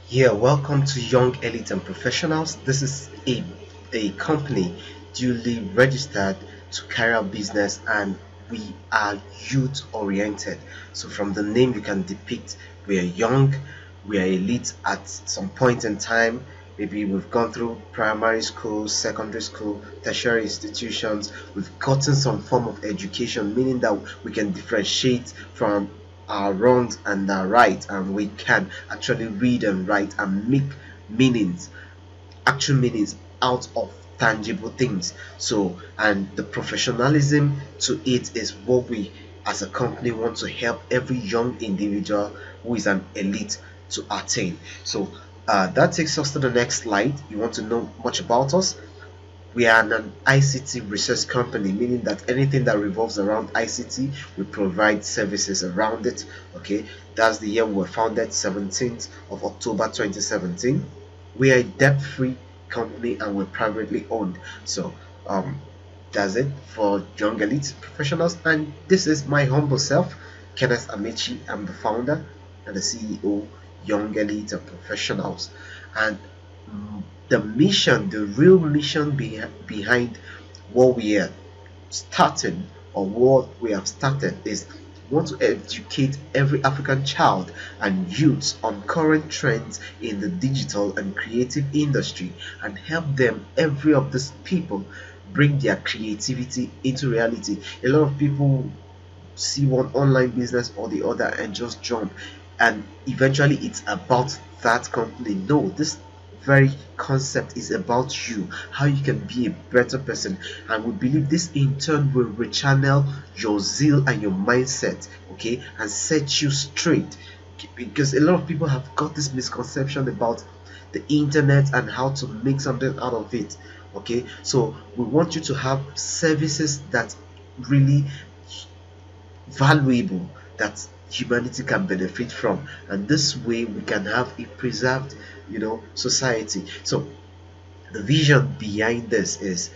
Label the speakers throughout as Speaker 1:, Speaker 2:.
Speaker 1: Yeah, welcome to Young Elite and Professionals. This is a company duly registered to carry out business, and we are youth oriented. So from the name you can depict we are young, we are elite at some point in time. Maybe we've gone through primary school, secondary school, tertiary institutions, we've gotten some form of education, meaning that we can differentiate from our wrongs and our right, and we can actually read and write and make meanings, actual meanings out of tangible things. So, and the professionalism to it is what we as a company want to help every young individual who is an elite to attain. So that takes us to the next slide. You want to know much about us? We are an ICT research company, meaning that anything that revolves around ICT, we provide services around it. Okay, that's the year we were founded, 17th of October 2017. We are a debt-free company and we're privately owned. So that's it for young elite professionals. And this is my humble self, Kenneth Amici. I'm the founder and the CEO, Young Elite and Professionals. And the mission, the real mission behind what we are starting or what we have started is want to educate every African child and youths on current trends in the digital and creative industry and help them, every of these people, bring their creativity into reality. A lot of people see one online business or the other and just jump, and eventually it's about that company. No, this very concept is about you, how you can be a better person, and we believe this in turn will rechannel your zeal and your mindset, okay, and set you straight. Because a lot of people have got this misconception about the internet and how to make something out of it. Okay, so we want you to have services that really valuable, that humanity can benefit from, and this way we can have a preserved, society. So the vision behind this is,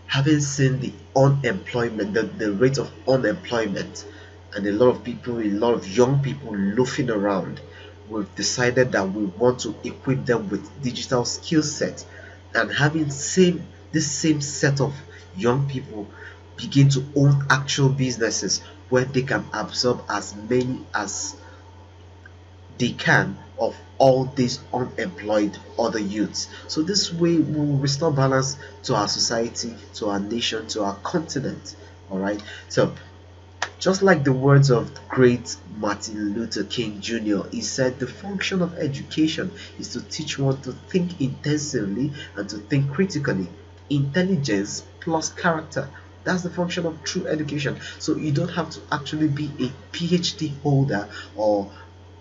Speaker 1: having seen the unemployment, the rate of unemployment, and a lot of people, a lot of young people loafing around, we've decided that we want to equip them with digital skill set, and having same this same set of young people begin to own actual businesses where they can absorb as many as they can of all these unemployed other youths. So this way we will restore balance to our society, to our nation, to our continent. All right. So just like the words of great Martin Luther King Jr., he said the function of education is to teach one to think intensively and to think critically. Intelligence plus character. That's the function of true education. So you don't have to actually be a PhD holder or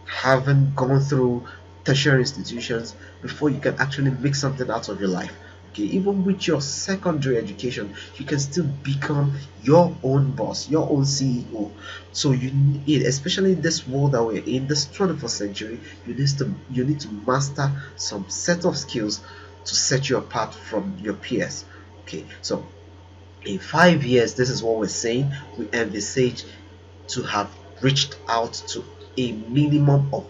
Speaker 1: haven't gone through tertiary institutions before you can actually make something out of your life. Okay, even with your secondary education, you can still become your own boss, your own CEO. So you need, especially in this world that we're in, this 21st century, you need to master some set of skills to set you apart from your peers. Okay, so in 5 years, this is what we're saying. We envisage to have reached out to a minimum of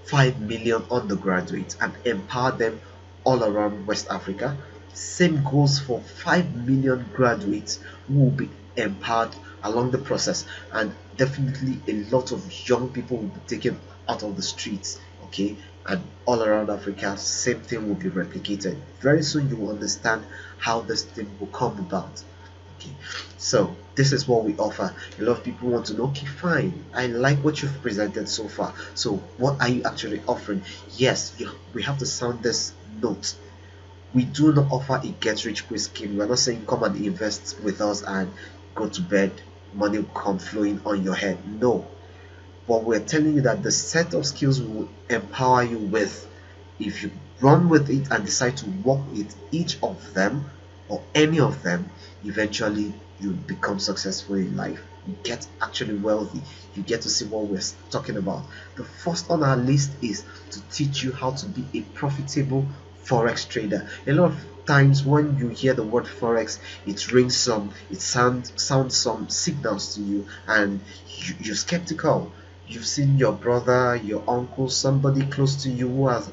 Speaker 1: 5 million undergraduates and empower them all around West Africa. Same goes for 5 million graduates who will be empowered along the process, and definitely a lot of young people will be taken out of the streets, okay, and all around Africa same thing will be replicated. Very soon you will understand how this thing will come about. Okay, so this is what we offer. A lot of people want to know, okay, fine, I like what you've presented so far, so what are you actually offering? Yes, we have to sound this note. We do not offer a get rich quick scheme. We're not saying come and invest with us and go to bed, money will come flowing on your head. No, but we're telling you that the set of skills we will empower you with, if you run with it and decide to work with each of them or any of them, eventually you become successful in life. You get actually wealthy. You get to see what we're talking about. The first on our list is to teach you how to be a profitable forex trader. A lot of times when you hear the word forex, it rings some, it sounds some signals to you, and you're skeptical. You've seen your brother, your uncle, somebody close to you who have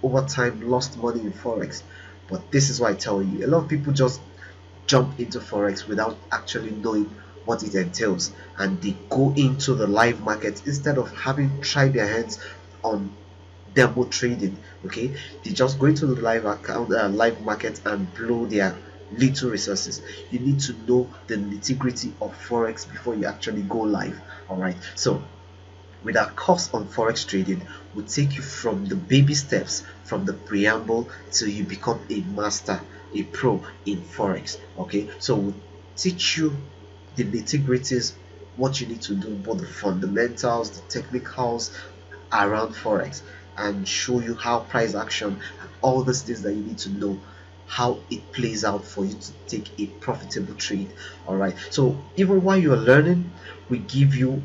Speaker 1: over time lost money in forex. But this is why I tell you, a lot of people just jump into forex without actually knowing what it entails, and they go into the live market instead of having tried their hands on demo trading. Okay, they just go into the live market and blow their little resources. You need to know the nitty-gritty of forex before you actually go live. All right, so with our course on forex trading, will take you from the baby steps, from the preamble till you become a master, a pro in forex. Okay, so we'll teach you the nitty-gritties, what you need to do, both the fundamentals, the technicals around forex, and show you how price action and all these things that you need to know, how it plays out for you to take a profitable trade. All right, so even while you're learning, we give you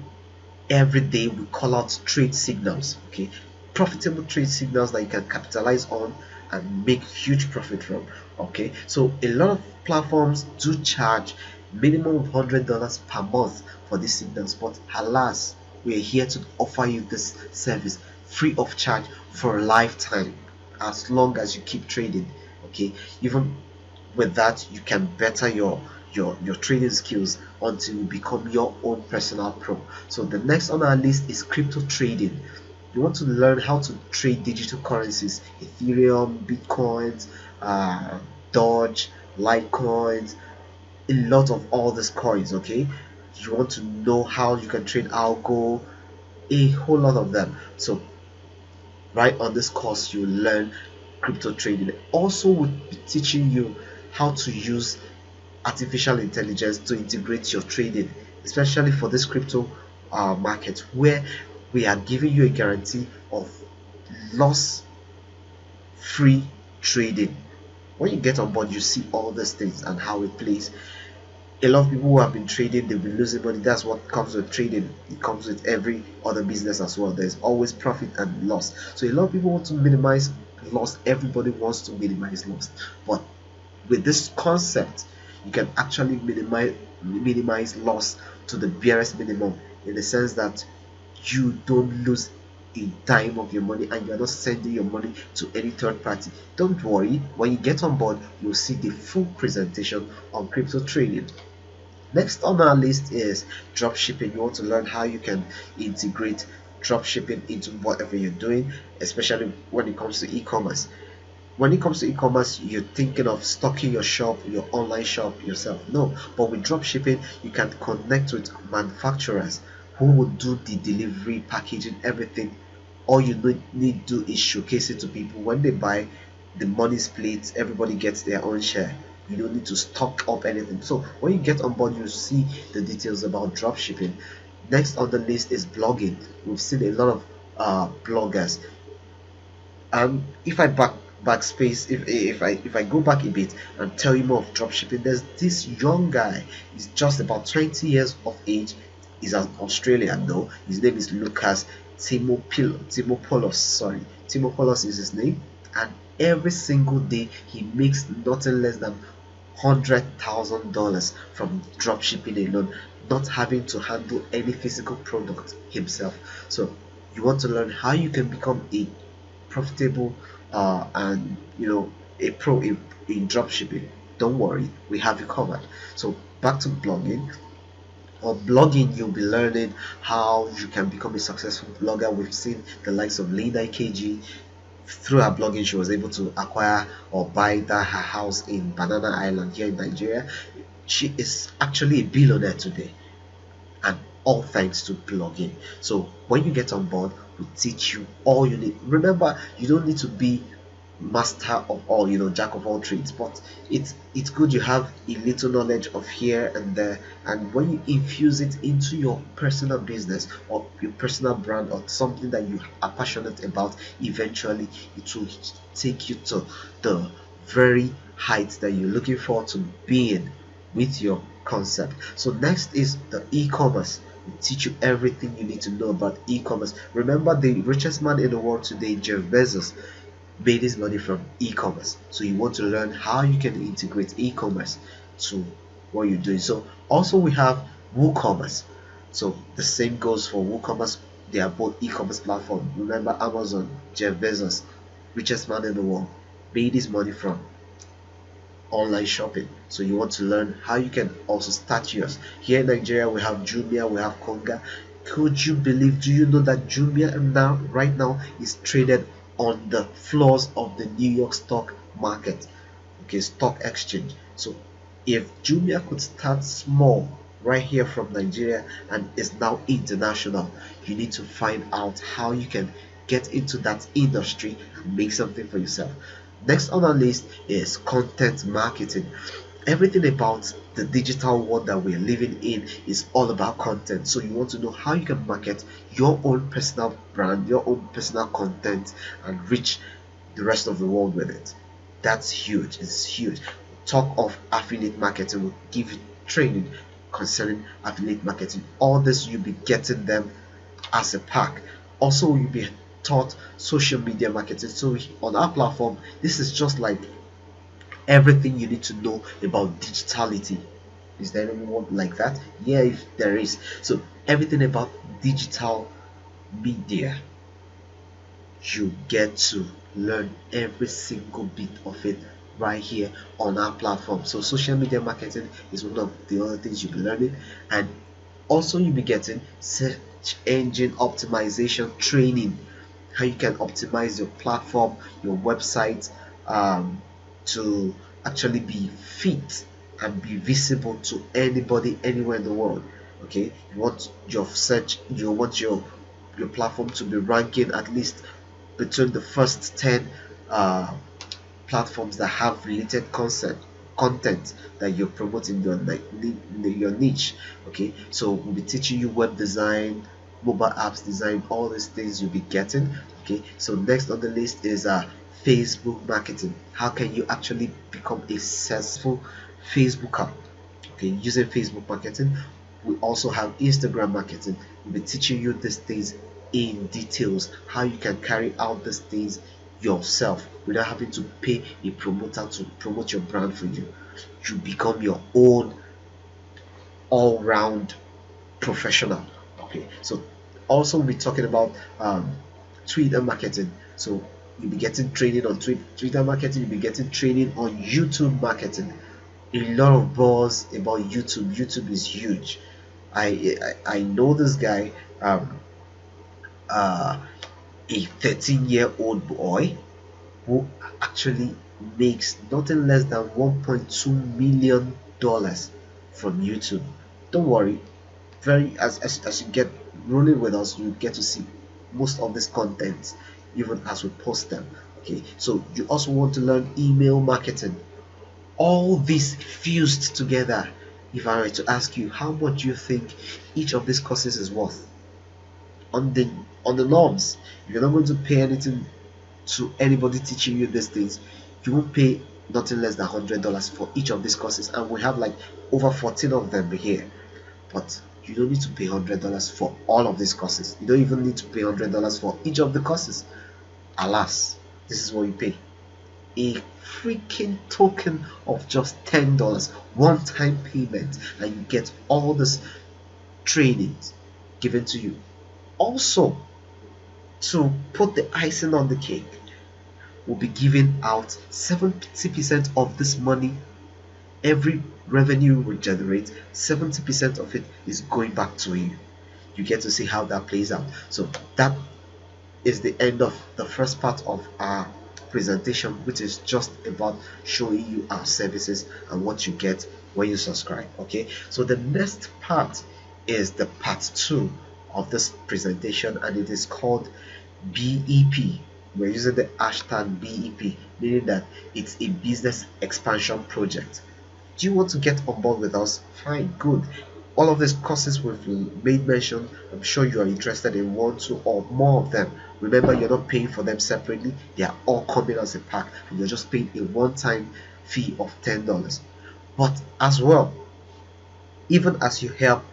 Speaker 1: every day, we call out trade signals. Okay, profitable trade signals that you can capitalize on and make huge profit from. Okay, so a lot of platforms do charge minimum of $100 per month for these signals, but alas, we are here to offer you this service free of charge for a lifetime, as long as you keep trading. Okay, even with that, you can better your trading skills until you become your own personal pro. So the next on our list is crypto trading. You want to learn how to trade digital currencies, Ethereum, Bitcoins, uh, Doge, Litecoins, a lot of all these coins. Okay, you want to know how you can trade algo, a whole lot of them. So right on this course, you learn crypto trading. Also, we'll be teaching you how to use artificial intelligence to integrate your trading, especially for this crypto market, where we are giving you a guarantee of loss free trading. When you get on board, you see all these things and how it plays. A lot of people who have been trading, they've been losing money. That's what comes with trading. It comes with every other business as well. There's always profit and loss. So a lot of people want to minimize loss. Everybody wants to minimize loss, but with this concept, you can actually minimize loss to the barest minimum, in the sense that you don't lose a dime of your money and you're not sending your money to any third party. Don't worry, when you get on board, you'll see the full presentation on crypto trading. Next on our list is dropshipping. You want to learn how you can integrate dropshipping into whatever you're doing, especially when it comes to e-commerce. When it comes to e-commerce, you're thinking of stocking your shop, your online shop yourself. No, but with dropshipping, you can connect with manufacturers who will do the delivery, packaging, everything. All you need to do is showcase it to people. When they buy, the money splits, everybody gets their own share. You don't need to stock up anything. So when you get on board, you see the details about dropshipping. Next on the list is blogging. We've seen a lot of bloggers. If I backspace, if I go back a bit and tell you more of dropshipping, there's this young guy. He's just about 20 years of age. He's an Australian though. His name is Lucas Timopoulos. Sorry, Timopoulos is his name, and every single day he makes nothing less than $100,000 from dropshipping alone, not having to handle any physical product himself. So you want to learn how you can become a profitable and a pro in dropshipping. Don't worry, we have you covered. So back to blogging. On blogging, you'll be learning how you can become a successful blogger. We've seen the likes of Linda KG. Through her blogging, she was able to acquire or buy her house in Banana Island here in Nigeria. She is actually a billionaire today, and all thanks to blogging. So when you get on board, we teach you all you need. Remember, you don't need to be master of all, jack of all trades, but it's good you have a little knowledge of here and there, and when you infuse it into your personal business or your personal brand or something that you are passionate about, eventually it will take you to the very heights that you're looking forward to being with your concept. So next is the e-commerce. We teach you everything you need to know about e-commerce. Remember, the richest man in the world today, Jeff Bezos, made his money from e-commerce. So you want to learn how you can integrate e-commerce to what you're doing. So also we have WooCommerce. So the same goes for WooCommerce. They are both e-commerce platform. Remember Amazon, Jeff Bezos, richest man in the world, made his money from online shopping. So you want to learn how you can also start yours. Here in Nigeria, we have Jumia, we have Konga. Could you believe? Do you know that Jumia now, right now, is traded on the floors of the New York stock market, okay, stock exchange? So if Jumia could start small right here from Nigeria and is now international, you need to find out how you can get into that industry and make something for yourself. Next on our list is content marketing. Everything about the digital world that we're living in is all about content. So you want to know how you can market your own personal brand, your own personal content, and reach the rest of the world with it. That's huge. It's huge. Talk of affiliate marketing, will give you training concerning affiliate marketing. All this you'll be getting them as a pack. Also, you'll be taught social media marketing. So on our platform, this is just like everything you need to know about digitality. Is there anyone like that? Yeah, if there is. So everything about digital media, you get to learn every single bit of it right here on our platform. So social media marketing is one of the other things you'll be learning, and also you'll be getting search engine optimization training, how you can optimize your platform, your website, to actually be fit and be visible to anybody anywhere in the world. Okay, you want your platform to be ranking at least between the first 10 uh, platforms that have related content that you're promoting your niche. Okay, so we'll be teaching you web design, mobile apps design, all these things you'll be getting. Okay, so next on the list is Facebook marketing. How can you actually become a successful Facebooker? Okay, using Facebook marketing. We also have Instagram marketing. We'll be teaching you these things in details, how you can carry out these things yourself without having to pay a promoter to promote your brand for you. You become your own all-round professional. Okay, so also we'll be talking about Twitter marketing. So you'll be getting training on Twitter marketing. You'll be getting training on YouTube marketing. A lot of buzz about YouTube. YouTube is huge. I know this guy, uh, a 13-year-old boy who actually makes nothing less than $1.2 million from YouTube. Don't worry, very as you get rolling with us, you get to see most of this content even as we post them. Okay, so you also want to learn email marketing. All this fused together. If I were to ask you how much you think each of these courses is worth on the norms, if you're not going to pay anything to anybody teaching you these things, you won't pay nothing less than $100 for each of these courses, and we have like over 14 of them here. But you don't need to pay $100 for all of these courses. You don't even need to pay $100 for each of the courses. Alas, this is what you pay: a freaking token of just $10, one-time payment, and you get all this trainings given to you. Also, to put the icing on the cake, we'll be giving out 70% of this money. Every revenue we generate, 70% of it is going back to you. You get to see how that plays out. So that is the end of the first part of our presentation, which is just about showing you our services and what you get when you subscribe. Okay, so the next part is the part 2 of this presentation, and it is called BEP. We're using the hashtag BEP, meaning that it's a business expansion project. Do you want to get on board with us? Fine, good. All of these courses we've made mention, I'm sure you are interested in one, two, or more of them. Remember, you're not paying for them separately, they are all coming as a pack, and you're just paying a one-time fee of $10. But as well, even as you help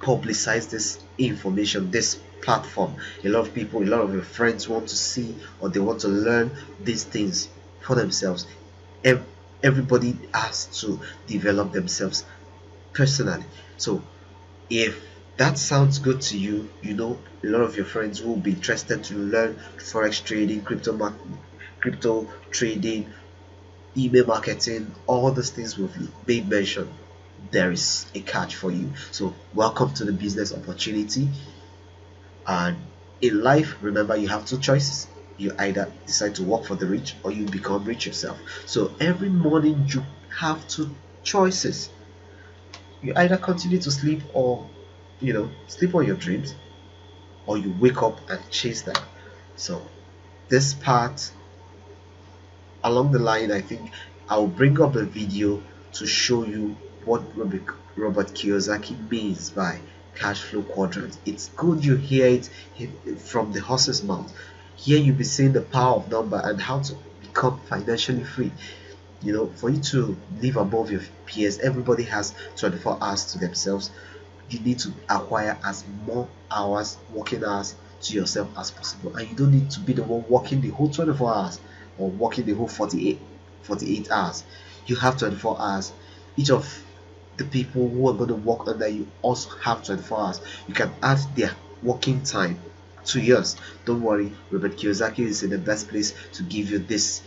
Speaker 1: publicize this information, this platform, a lot of people, a lot of your friends want to see or they want to learn these things for themselves. Everybody has to develop themselves personally. So if that sounds good to you, you know a lot of your friends will be interested to learn forex trading, crypto trading, email marketing, all these things we've made mention. There is a catch for you. So welcome to the business opportunity. And in life, remember, you have two choices. You either decide to work for the rich or you become rich yourself. So every morning you have two choices. You either continue to sleep or sleep on your dreams, or you wake up and chase them. So this part along the line, I think I'll bring up a video to show you what Robert Kiyosaki means by cash flow quadrant. It's good you hear it from the horse's mouth. Here you'll be seeing the power of number and how to become financially free. For you to live above your peers, everybody has 24 hours to themselves. You need to acquire as more hours, working hours to yourself as possible, and you don't need to be the one working the whole 24 hours or working the whole 48 hours. You have 24 hours. Each of the people who are going to work under you also have 24 hours. You can add their working time to yours. Don't worry, Robert Kiyosaki is in the best place to give you this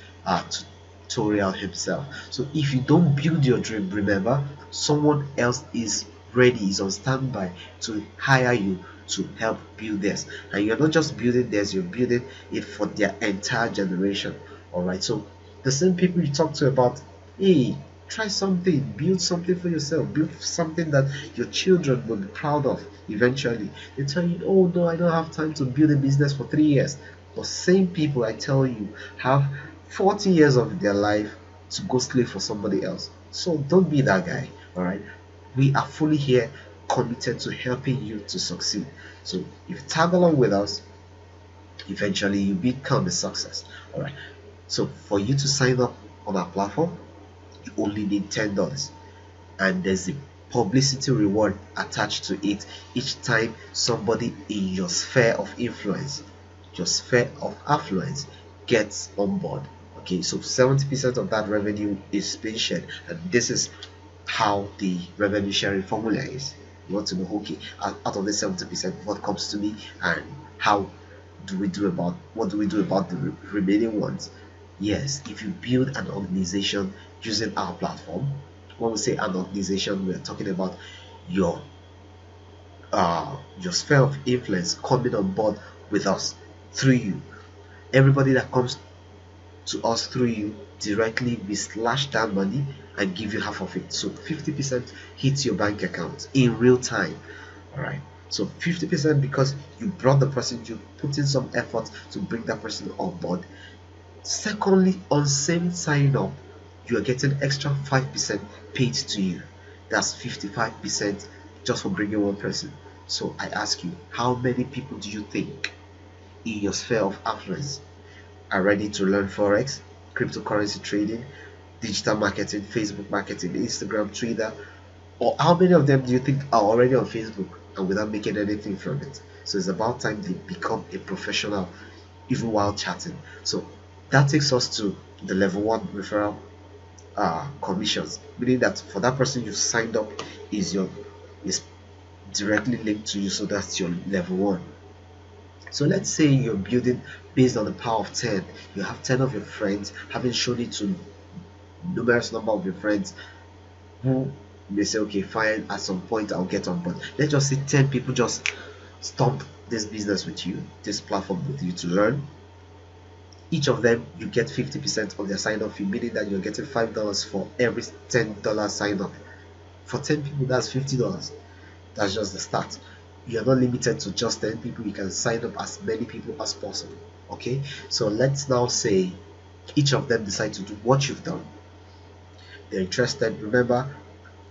Speaker 1: tutorial himself. So if you don't build your dream, remember, someone else is ready, is on standby to hire you to help build this. And you're not just building this, you're building it for their entire generation. All right, so the same people you talk to about, hey, try something, build something for yourself, build something that your children will be proud of eventually. They tell you, oh no, I don't have time to build a business for 3 years. But same people, I tell you, have 40 years of their life to go slave for somebody else. So don't be that guy. All right, we are fully here, committed to helping you to succeed. So if you tag along with us, eventually you become a success. All right, so for you to sign up on our platform, you only need $10, and there's a publicity reward attached to it each time somebody in your sphere of influence, your sphere of affluence, gets on board. Okay, so 70% of that revenue is being shared, and this is how the revenue sharing formula is. You want to know, okay, out of the 70%, what comes to me, and what do we do about the remaining ones? Yes, if you build an organization using our platform, when we say an organization, we're talking about your sphere of influence coming on board with us through you. Everybody that comes to us through you directly, we slash that money and give you half of it. So 50% hits your bank account in real time. All right, so 50% because you brought the person, you put in some effort to bring that person on board. Secondly, on same sign up, you are getting extra 5% paid to you. That's 55% just for bringing one person. So I ask you, how many people do you think in your sphere of affluence are ready to learn forex, cryptocurrency trading, digital marketing, Facebook marketing, Instagram, Twitter? Or how many of them do you think are already on Facebook and without making anything from it? So it's about time they become a professional even while chatting. So that takes us to the level 1 referral commissions, meaning that for that person you signed up is directly linked to you. So that's your level 1. So let's say you're building based on the power of 10. You have 10 of your friends, having shown it to numerous number of your friends who may say, okay, fine, at some point I'll get on board. Let's just say 10 people just stomp this business with you, this platform with you to learn. Each of them, you get 50% of their sign up fee, meaning that you're getting $5 for every $10 sign up. For 10 people, that's $50. That's just the start. You're not limited to just 10 people. You can sign up as many people as possible. Okay, so let's now say each of them decide to do what you've done. They're interested. Remember,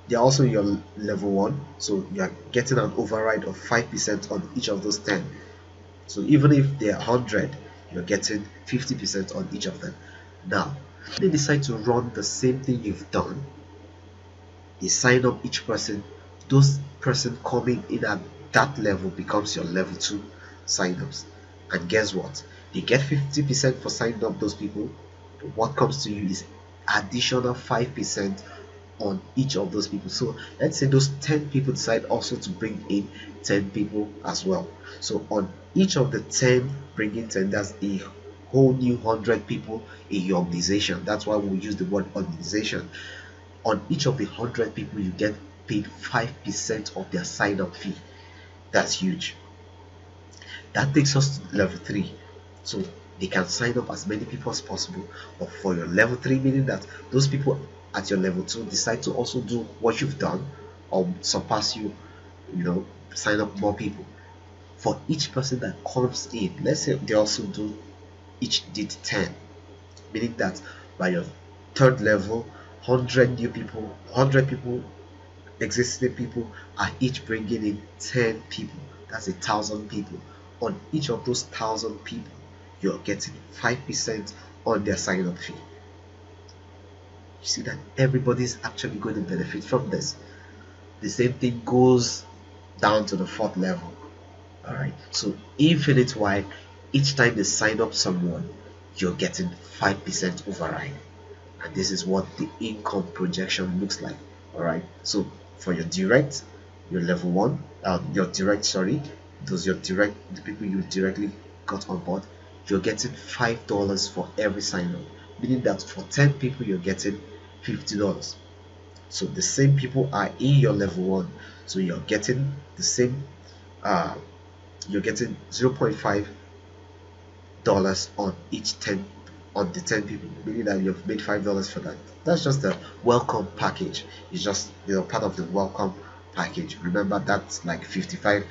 Speaker 1: they're also your level 1, so you're getting an override of 5% on each of those 10. So even if they're 100, you're getting 50% on each of them. Now, they decide to run the same thing you've done. They sign up each person. Those person coming in at that level becomes your level 2 sign-ups. And guess what? They get 50% for signing up those people. But what comes to you is additional 5% on each of those people. So let's say those 10 people decide also to bring in 10 people as well. So on each of the 10 bringing 10, that's a whole new 100 people in your organization. That's why we use the word organization. On each of the 100 people, you get paid 5% of their sign-up fee. That's huge. That takes us to level 3. So they can sign up as many people as possible. But for your level 3, meaning that those people at your level 2 decide to also do what you've done or surpass you, sign up more people. For each person that comes in, let's say they also each did 10, meaning that by your third level, 100 new people, 100 people, existing people are each bringing in 10 people. That's 1,000 people. On each of those 1,000 people, you're getting 5% on their sign-up fee. You see that everybody's actually going to benefit from this. The same thing goes down to the 4th level. Alright, so infinite Y, each time they sign up someone, you're getting 5% override. And this is what the income projection looks like. Alright, so for your direct, your level 1, the people you directly got on board, you're getting $5 for every sign up, meaning that for 10 people you're getting $50. So the same people are in your level 1, so you're getting the same, you're getting $0.5 on each 10 on the 10 people, meaning that you've made $5 for that. That's just the welcome package. It's just part of the welcome package. Remember, that's like 55.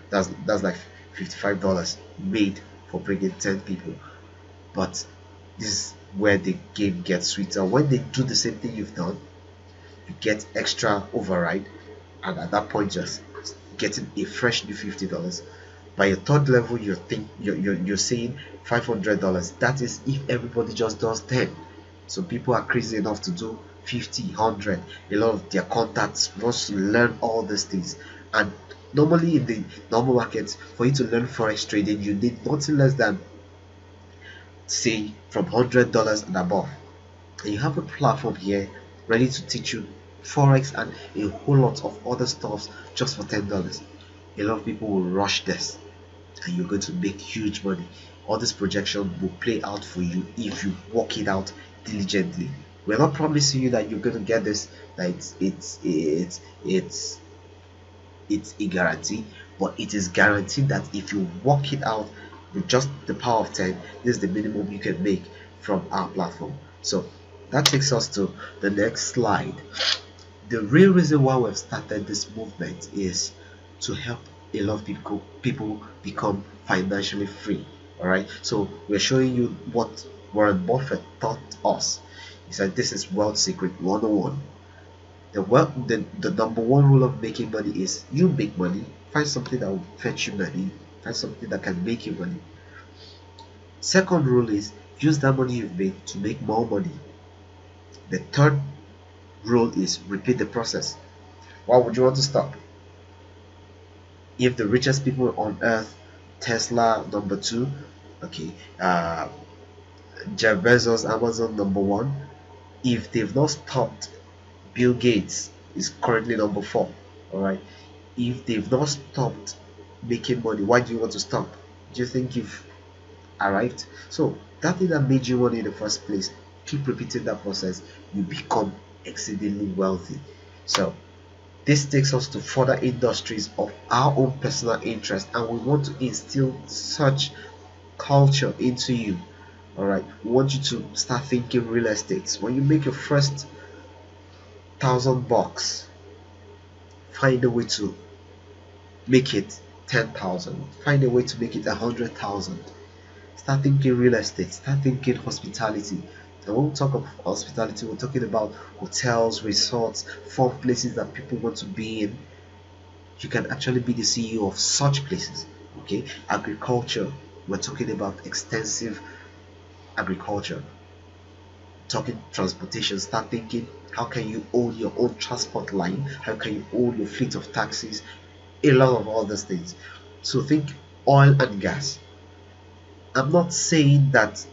Speaker 1: That's like $55 made for bringing 10 people. But this is where the game gets sweeter. When they do the same thing you've done, you get extra override, and at that point just getting a fresh new $50. By your third level, you're saying $500. That is if everybody just does 10. So people are crazy enough to do 50, 100. A lot of their contacts wants to learn all these things. And normally in the normal markets, for you to learn forex trading, you need nothing less than, say, from $100 and above. And you have a platform here ready to teach you forex and a whole lot of other stuff just for $10. A lot of people will rush this, and you're going to make huge money. All this projection will play out for you if you work it out diligently. We're not promising you that you're going to get this, that it's a guarantee, but it is guaranteed that if you work it out with just the power of 10, this is the minimum you can make from our platform. So that takes us to the next slide. The real reason why we've started this movement is to help a lot of people become financially free. All right, so we're showing you what Warren Buffett taught us. He said this is wealth secret 101. The number one rule of making money is you make money, find something that will fetch you money, find something that can make you money. Second rule is use that money you've made to make more money. The third rule is repeat the process. Why would you want to stop? If the richest people on earth, Tesla number 2, okay, Jeff Bezos, Amazon number 1, if they've not stopped, Bill Gates is currently number 4. All right, if they've not stopped making money, why do you want to stop? Do you think you've arrived? So that thing that made you money in the first place, keep repeating that process, you become exceedingly wealthy. So this takes us to further industries of our own personal interest, and we want to instill such culture into you. All right, we want you to start thinking real estate. When you make your first $1,000, find a way to make it 10,000. Find a way to make it 100,000. Start thinking real estate. Start thinking hospitality. And when we talk of hospitality, we're talking about hotels, resorts, fun places that people want to be in. You can actually be the CEO of such places. Okay, agriculture. We're talking about extensive agriculture. Talking transportation. Start thinking, how can you own your own transport line? How can you own your fleet of taxis? A lot of all these things. So think oil and gas. I'm not saying that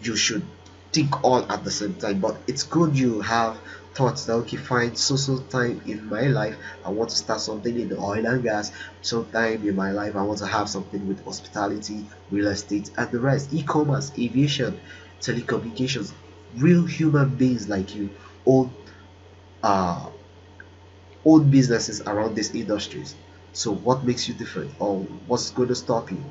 Speaker 1: you should think all at the same time, but it's good you have thoughts that okay, fine, so time in my life I want to start something in the oil and gas, sometime in my life I want to have something with hospitality, real estate, and the rest, e-commerce, aviation, telecommunications. Real human beings like you own uh own businesses around these industries. So what makes you different, or what's going to stop you?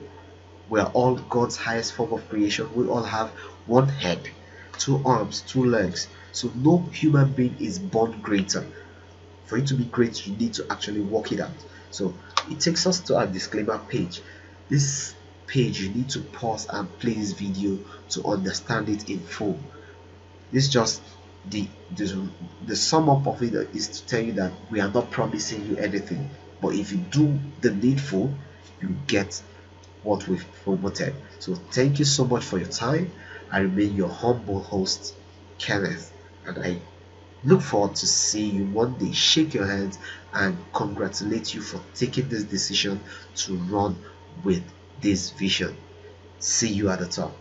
Speaker 1: We are all God's highest form of creation. We all have one head, two arms, two legs. So no human being is born greater. For you to be great, you need to actually work it out. So it takes us to our disclaimer page. This page, you need to pause and play this video to understand it in full. This just the the, the sum up of it is to tell you that we are not promising you anything, but if you do the needful, you get what we've promoted. So thank you so much for your time. I remain your humble host, Kenneth, and I look forward to seeing you one day, shake your hands, and congratulate you for taking this decision to run with this vision. See you at the top.